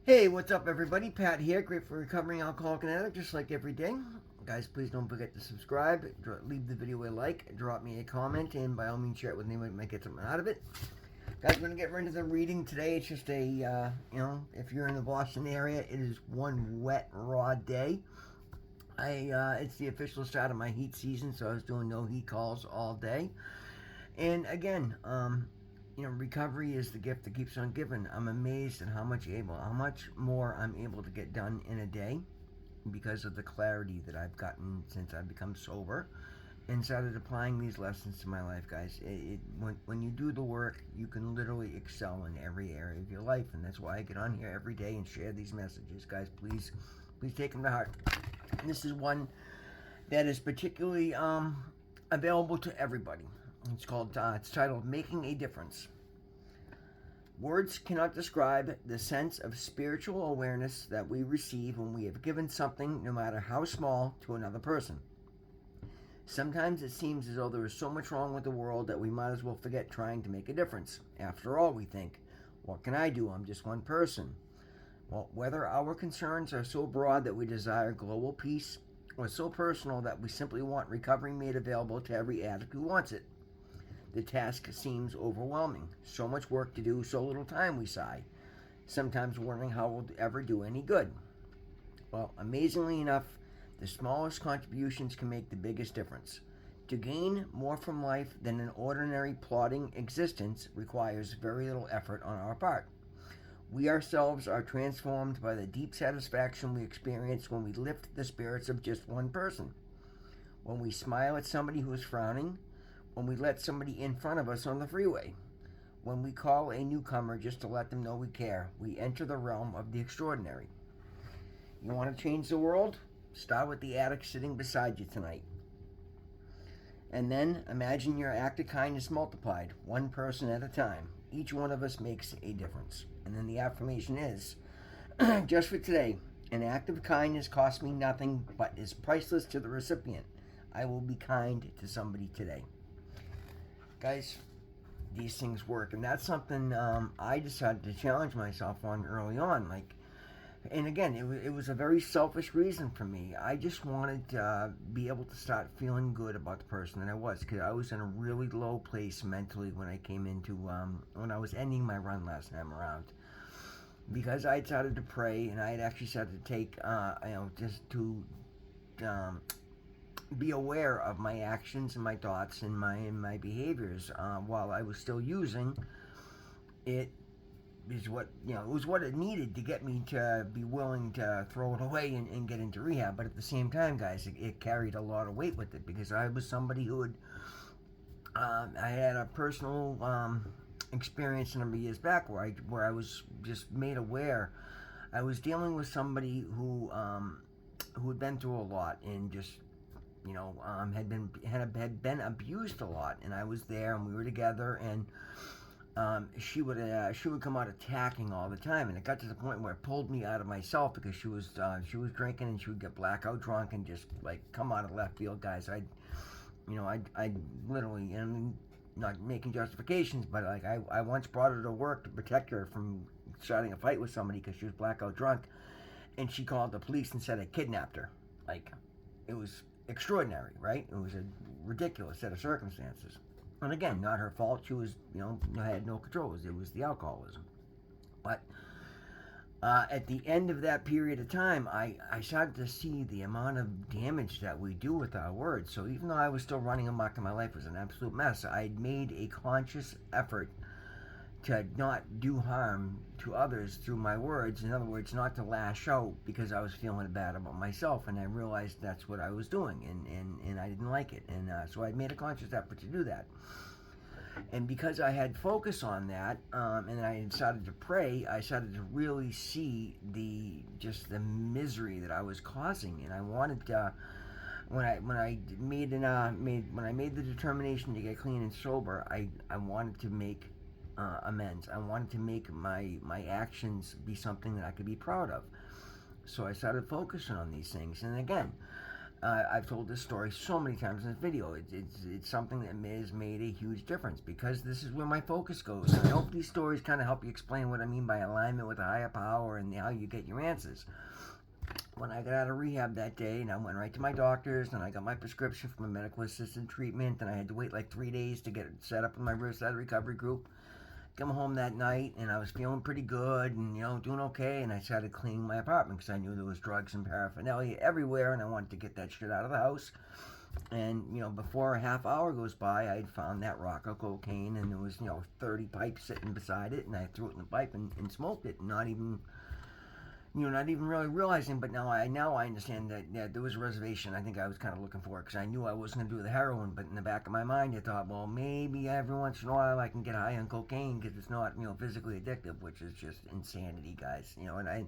Hey, what's up, everybody? Pat here. Great for recovering alcoholic and addict, just like every day. Guys, please don't forget to subscribe, leave the video a like, drop me a comment, and by all means share it with anyone who might get something out of it. Guys, we're going to get right into the reading today. It's just if you're in the Boston area, it is one wet, raw day. It's the official start of my heat season, so I was doing no heat calls all day. And again, recovery is the gift that keeps on giving. I'm amazed at how much more I'm able to get done in a day because of the clarity that I've gotten since I've become sober and started applying these lessons to my life, guys. When you do the work, you can literally excel in every area of your life, and that's why I get on here every day and share these messages, guys. Please take them to heart. And this is one that is particularly available to everybody. It's titled "Making a Difference." Words cannot describe the sense of spiritual awareness that we receive when we have given something, no matter how small, to another person. Sometimes it seems as though there is so much wrong with the world that we might as well forget trying to make a difference. After all, we think, what can I do? I'm just one person. Well, whether our concerns are so broad that we desire global peace, or so personal that we simply want recovery made available to every addict who wants it, the task seems overwhelming. So much work to do, so little time, we sigh, sometimes wondering how we'll ever do any good. Well, amazingly enough, the smallest contributions can make the biggest difference. To gain more from life than an ordinary plodding existence requires very little effort on our part. We ourselves are transformed by the deep satisfaction we experience when we lift the spirits of just one person. When we smile at somebody who is frowning, when we let somebody in front of us on the freeway, when we call a newcomer just to let them know we care, we enter the realm of the extraordinary. You want to change the world? Start with the addict sitting beside you tonight. And then imagine your act of kindness multiplied, one person at a time. Each one of us makes a difference. And then the affirmation is, just for today, an act of kindness costs me nothing but is priceless to the recipient. I will be kind to somebody today. Guys, these things work, and that's something I decided to challenge myself on early on. And again, it was a very selfish reason for me. I just wanted to be able to start feeling good about the person that I was, because I was in a really low place mentally when I came into when I was ending my run last time around. Because I had started to pray, and I had actually started to take, just to um, be aware of my actions and my thoughts and my behaviors while I was still using it. Is what it was what it needed to get me to be willing to throw it away and get into rehab. But at the same time, guys, it carried a lot of weight with it, because I was somebody who had I had a personal experience a number of years back where I was just made aware. I was dealing with somebody who had been through a lot and just had been abused a lot, and I was there and we were together, and she would come out attacking all the time, and it got to the point where it pulled me out of myself, because she was drinking, and she would get blackout drunk and just like come out of left field, guys. I literally, and I'm not making justifications, but like I once brought her to work to protect her from starting a fight with somebody because she was blackout drunk, and she called the police and said I kidnapped her. Like, it was extraordinary, right? It was a ridiculous set of circumstances. And again, not her fault. She was, had no control. It was the alcoholism. But at the end of that period of time, I started to see the amount of damage that we do with our words. So even though I was still running amok and my life was an absolute mess, I made a conscious effort to not do harm to others through my words. In other words, not to lash out because I was feeling bad about myself, and I realized that's what I was doing, and I didn't like it, and so I made a conscious effort to do that. And because I had focus on that, and I had started to pray, I started to really see the misery that I was causing, and I wanted to. When I made the determination to get clean and sober, I wanted to make amends. I wanted to make my actions be something that I could be proud of. So I started focusing on these things. And again, I've told this story so many times in this video. It's something that has made a huge difference because this is where my focus goes. I hope these stories kind of help you explain what I mean by alignment with a higher power and how you get your answers. When I got out of rehab that day, and I went right to my doctor's, and I got my prescription for my medical assisted treatment, and I had to wait like 3 days to get it set up in my Riverside Recovery Group. Come home that night, and I was feeling pretty good, and doing okay, and I started cleaning my apartment because I knew there was drugs and paraphernalia everywhere, and I wanted to get that shit out of the house. And before a half hour goes by, I had found that rock of cocaine, and there was 30 pipes sitting beside it, and I threw it in the pipe and smoked it, not even really realizing. But now I understand that there was a reservation I think I was kind of looking for, because I knew I wasn't going to do the heroin, but in the back of my mind I thought, well, maybe every once in a while I can get high on cocaine because it's not physically addictive, which is just insanity, guys. And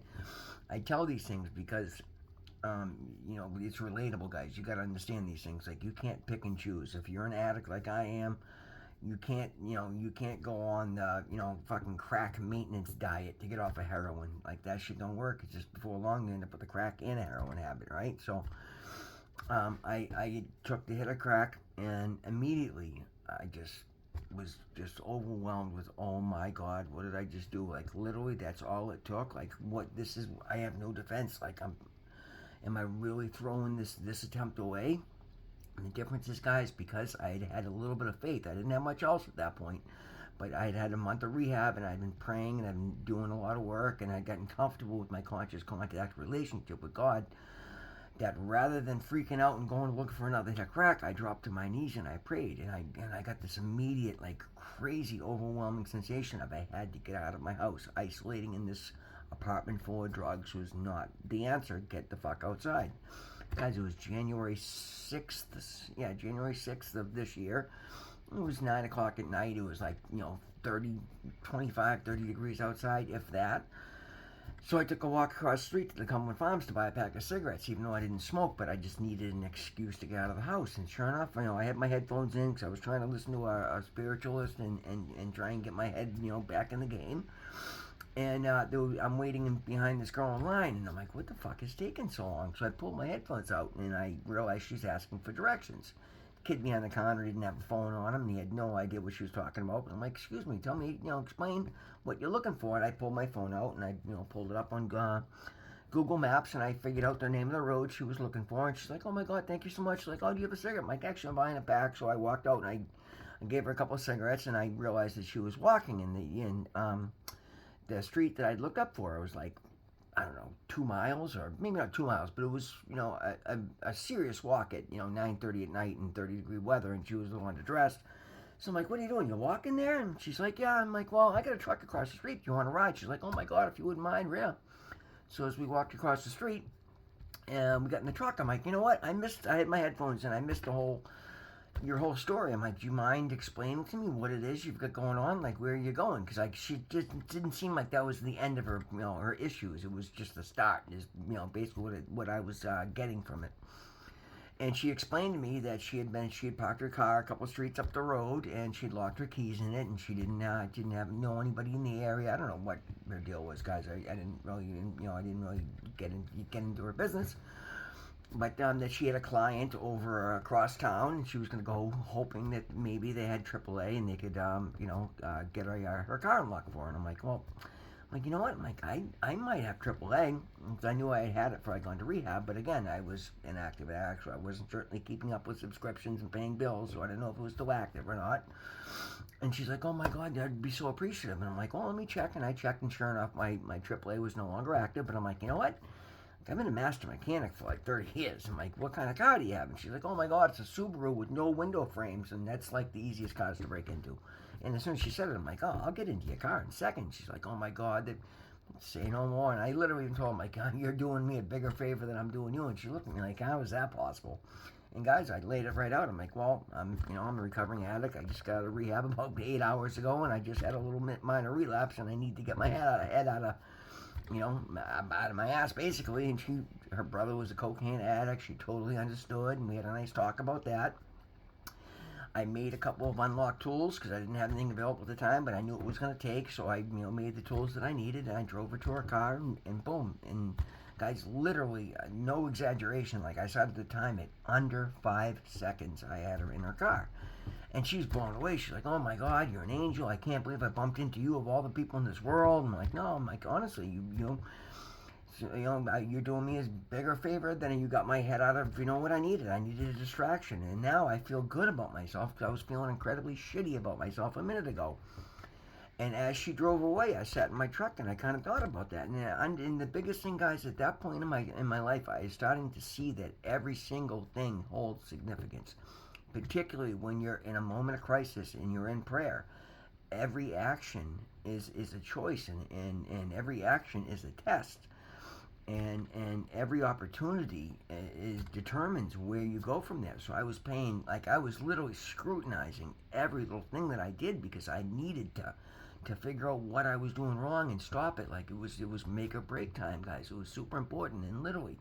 I tell these things because it's relatable, guys. You got to understand these things. Like, you can't pick and choose. If you're an addict like I am, you can't go on the fucking crack maintenance diet to get off of heroin. Like, that shit don't work. It's just before long you end up with the crack and a heroin habit, right? So I took the hit of crack, and immediately I was overwhelmed with, oh my God, what did I just do? Like, literally, that's all it took. Like, I have no defense. Like, am I really throwing this attempt away? And the difference is, guys, because I had a little bit of faith. I didn't have much else at that point, but I had a month of rehab, and I'd been praying, and I'd been doing a lot of work, and I'd gotten comfortable with my conscious contact relationship with God, that rather than freaking out and going looking for another hit of crack, I dropped to my knees and I prayed, and I got this immediate, like, crazy, overwhelming sensation of I had to get out of my house. Isolating in this apartment full of drugs was not the answer. Get the fuck outside. Guys, it was January 6th. Yeah, January 6th of this year. It was 9 o'clock at night. It was like, 30 degrees outside, if that. So I took a walk across the street to the Cumberland Farms to buy a pack of cigarettes, even though I didn't smoke, but I just needed an excuse to get out of the house. And sure enough, I had my headphones in because I was trying to listen to a spiritualist and try and get my head, back in the game. And I'm waiting behind this girl in line, and I'm like, what the fuck is taking so long? So I pulled my headphones out, and I realized she's asking for directions. The kid behind the counter didn't have a phone on him, and he had no idea what she was talking about. And I'm like, excuse me, tell me, explain what you're looking for. And I pulled my phone out, and I, pulled it up on Google Maps, and I figured out the name of the road she was looking for. And she's like, oh my God, thank you so much. She's like, oh, do you have a cigarette? I'm like, actually, I'm buying it back. So I walked out, and I gave her a couple of cigarettes, and I realized that she was walking in the street that I'd looked up for. It was like, I don't know, 2 miles, or maybe not 2 miles, but it was, a serious walk at, 9:30 at night in 30-degree weather, and she was the one dressed. So I'm like, what are you doing? You walking there? And she's like, yeah. I'm like, well, I got a truck across the street. Do you want to ride? She's like, oh my God, if you wouldn't mind, yeah. So as we walked across the street, and we got in the truck, I'm like, you know what? I had my headphones, and I missed your whole story. I'm like, do you mind explaining to me what it is you've got going on? Like, where are you going? Because she just didn't seem like that was the end of her, her issues. It was just the start. Is basically what I was getting from it. And she explained to me that she had parked her car a couple streets up the road, and she'd locked her keys in it, and she didn't know anybody in the area. I don't know what her deal was, guys. I didn't really get into her business. But that she had a client over across town, and she was going to go hoping that maybe they had AAA and they could, get her car unlocked for her. And I'm like, well, you know what? I'm like, I might have AAA, because I knew I had it before I gone to rehab. But again, I was inactive. Actually, I wasn't certainly keeping up with subscriptions and paying bills, so I didn't know if it was still active or not. And she's like, oh my God, I'd be so appreciative. And I'm like, well, let me check. And I checked, and sure enough, my AAA was no longer active. But I'm like, you know what? I've been a master mechanic for like 30 years. I'm like, what kind of car do you have? And she's like, oh my God, it's a Subaru with no window frames, and that's like the easiest cars to break into. And as soon as she said it, I'm like, oh, I'll get into your car in a second. She's like, oh my God, say no more. And I literally even told her, like, you're doing me a bigger favor than I'm doing you. And she looked at me like, how is that possible? And guys, I laid it right out. I'm like, well, I'm a recovering addict. I just got out of rehab about 8 hours ago, and I just had a little minor relapse, and I need to get my head out of my ass, basically. And her brother was a cocaine addict. She totally understood, and we had a nice talk about that. I made a couple of unlocked tools because I didn't have anything available at the time, but I knew it was going to take, so I made the tools that I needed, and I drove her to her car, and boom. And guys, literally, no exaggeration, like I started to time it, under 5 seconds I had her in her car. And she's blown away. She's like, "Oh my God, you're an angel! I can't believe I bumped into you of all the people in this world." And I'm like, "No, I'm like, honestly, you're doing me a bigger favor than you got my head out of what I needed. I needed a distraction, and now I feel good about myself because I was feeling incredibly shitty about myself a minute ago." And as she drove away, I sat in my truck and I kind of thought about that. And the biggest thing, guys, at that point in my life, I was starting to see that every single thing holds significance, particularly when you're in a moment of crisis and you're in prayer. Every action is a choice, and every action is a test, and every opportunity determines where you go from there. So I was I was literally scrutinizing every little thing that I did because I needed to figure out what I was doing wrong and stop it. Like it was make or break time, guys. It was super important, and literally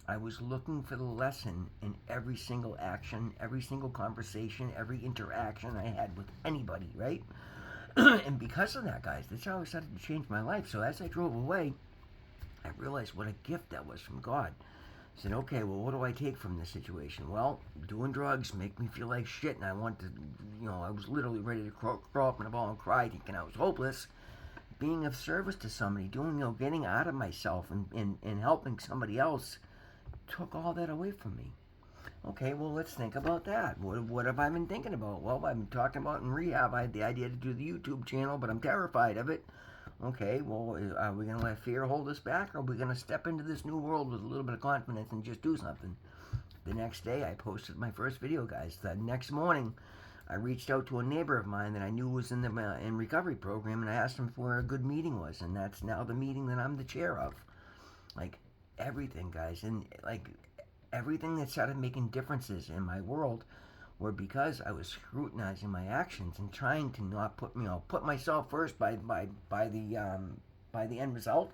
I was looking for the lesson in every single action, every single conversation, every interaction I had with anybody, right? And because of that, guys, that's how I started to change my life. So as I drove away, I realized what a gift that was from God. I said, okay, well, what do I take from this situation? Well, doing drugs make me feel like shit, and I want to, I was literally ready to crawl up in a ball and cry, thinking I was hopeless. Being of service to somebody, getting out of myself and helping somebody else took all that away from me. Okay, well, let's think about that. What have I been thinking about? Well, I've been talking about in rehab. I had the idea to do the YouTube channel, but I'm terrified of it. Okay, well, are we going to let fear hold us back, or are we going to step into this new world with a little bit of confidence and just do something? The next day, I posted my first video, guys. The next morning, I reached out to a neighbor of mine that I knew was in the recovery program, and I asked him where a good meeting was, and that's now the meeting that I'm the chair of. Like, everything, guys, and like everything that started making differences in my world were because I was scrutinizing my actions and trying to not put myself first by the end result,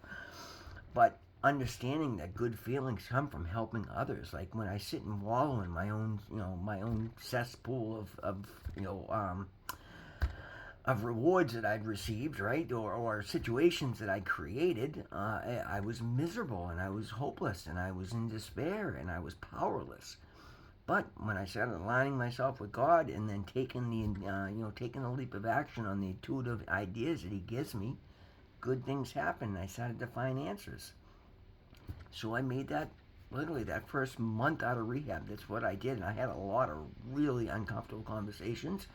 but understanding that good feelings come from helping others. Like when I sit and wallow in my own cesspool of rewards that I'd received, right, or situations that I created, I was miserable and I was hopeless and I was in despair and I was powerless. But when I started aligning myself with God and then taking the leap of action on the intuitive ideas that He gives me, good things happen. And I started to find answers. So I made that literally that first month out of rehab. That's what I did, and I had a lot of really uncomfortable conversations.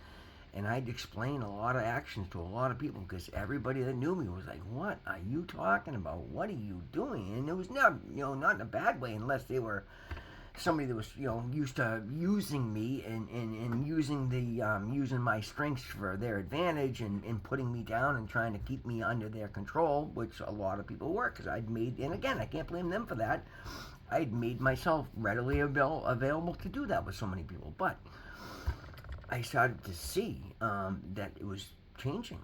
And I'd explain a lot of actions to a lot of people because everybody that knew me was like, "What are you talking about? What are you doing?" And it was not, not in a bad way, unless they were somebody that was, used to using me and using my strengths for their advantage and putting me down and trying to keep me under their control, which a lot of people were, because and again, I can't blame them for that. I'd made myself readily available to do that with so many people, but I started to see that it was changing.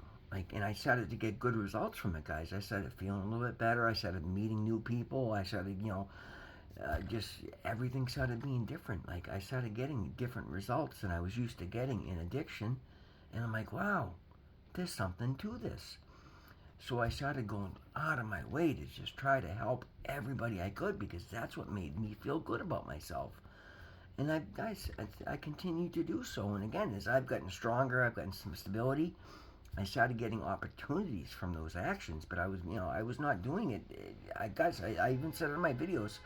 And I started to get good results from it, guys. I started feeling a little bit better. I started meeting new people. I started, just everything started being different. Like I started getting different results than I was used to getting in addiction. And I'm like, wow, there's something to this. So I started going out of my way to just try to help everybody I could because that's what made me feel good about myself. And I continue to do so. And again, as I've gotten stronger, I've gotten some stability. I started getting opportunities from those actions, but I was not doing it. I even said in my videos,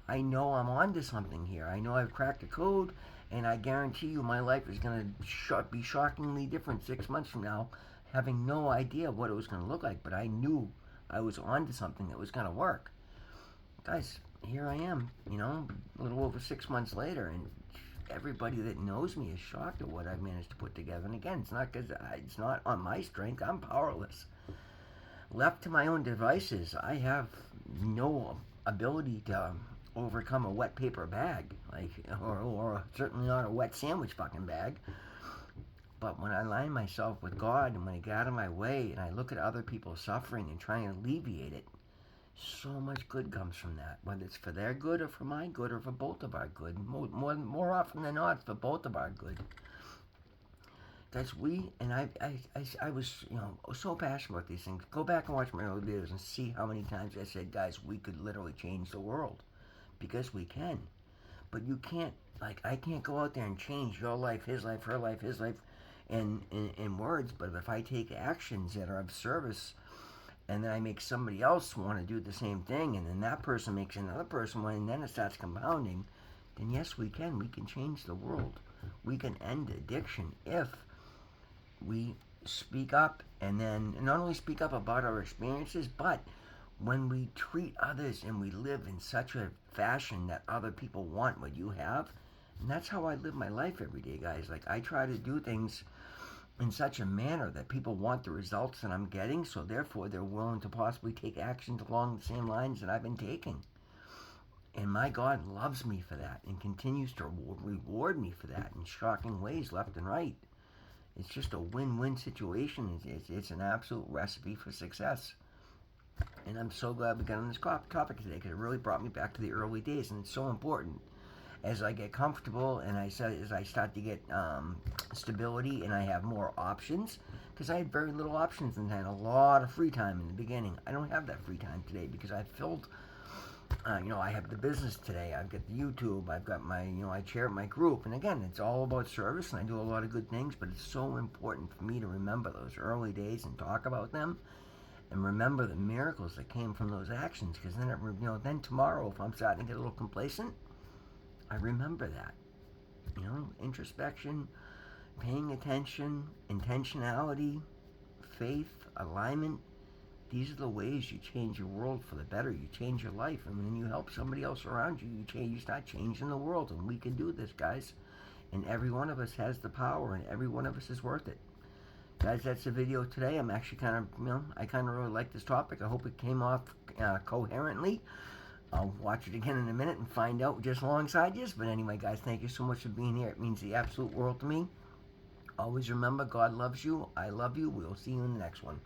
I know I'm onto something here. I know I've cracked the code, and I guarantee you my life is going to be shockingly different 6 months from now, having no idea what it was going to look like, but I knew I was onto something that was going to work. Guys, here I am, a little over 6 months later, and everybody that knows me is shocked at what I've managed to put together. And again, it's not on my strength. I'm powerless. Left to my own devices, I have no ability to overcome a wet paper bag, or certainly not a wet sandwich fucking bag. But when I align myself with God and when I get out of my way and I look at other people suffering and try and alleviate it, so much good comes from that, whether it's for their good or for my good or for both of our good. More often than not, it's for both of our good. That's we, and I was, so passionate about these things. Go back and watch my early videos and see how many times I said, guys, we could literally change the world. Because we can. But you can't, I can't go out there and change your life, his life, her life, his life in words. But if I take actions that are of service, and then I make somebody else want to do the same thing, and then that person makes another person want, and then it starts compounding, then yes, we can. We can change the world. We can end addiction if we speak up, and then not only speak up about our experiences, but when we treat others and we live in such a fashion that other people want what you have. And that's how I live my life every day, guys. I try to do things in such a manner that people want the results that I'm getting, so therefore they're willing to possibly take actions along the same lines that I've been taking. And my God loves me for that and continues to reward me for that in shocking ways left and right. It's just a win-win situation. It's an absolute recipe for success. And I'm so glad we got on this topic today, because it really brought me back to the early days, and it's so important. As I get comfortable and as I start to get stability and I have more options, because I had very little options and had a lot of free time in the beginning. I don't have that free time today because I've filled, I have the business today. I've got the YouTube. I've got my, I chair my group. And again, it's all about service, and I do a lot of good things, but it's so important for me to remember those early days and talk about them. And remember the miracles that came from those actions, because then, then tomorrow, if I'm starting to get a little complacent, I remember that. Introspection, paying attention, intentionality, faith, alignment. These are the ways you change your world for the better. You change your life, and when you help somebody else around you, you start changing the world. And we can do this, guys. And every one of us has the power, and every one of us is worth it. Guys, that's the video today. I'm actually I kind of really like this topic. I hope it came off coherently. I'll watch it again in a minute and find out just alongside you. But anyway, guys, thank you so much for being here. It means the absolute world to me. Always remember, God loves you. I love you. We'll see you in the next one.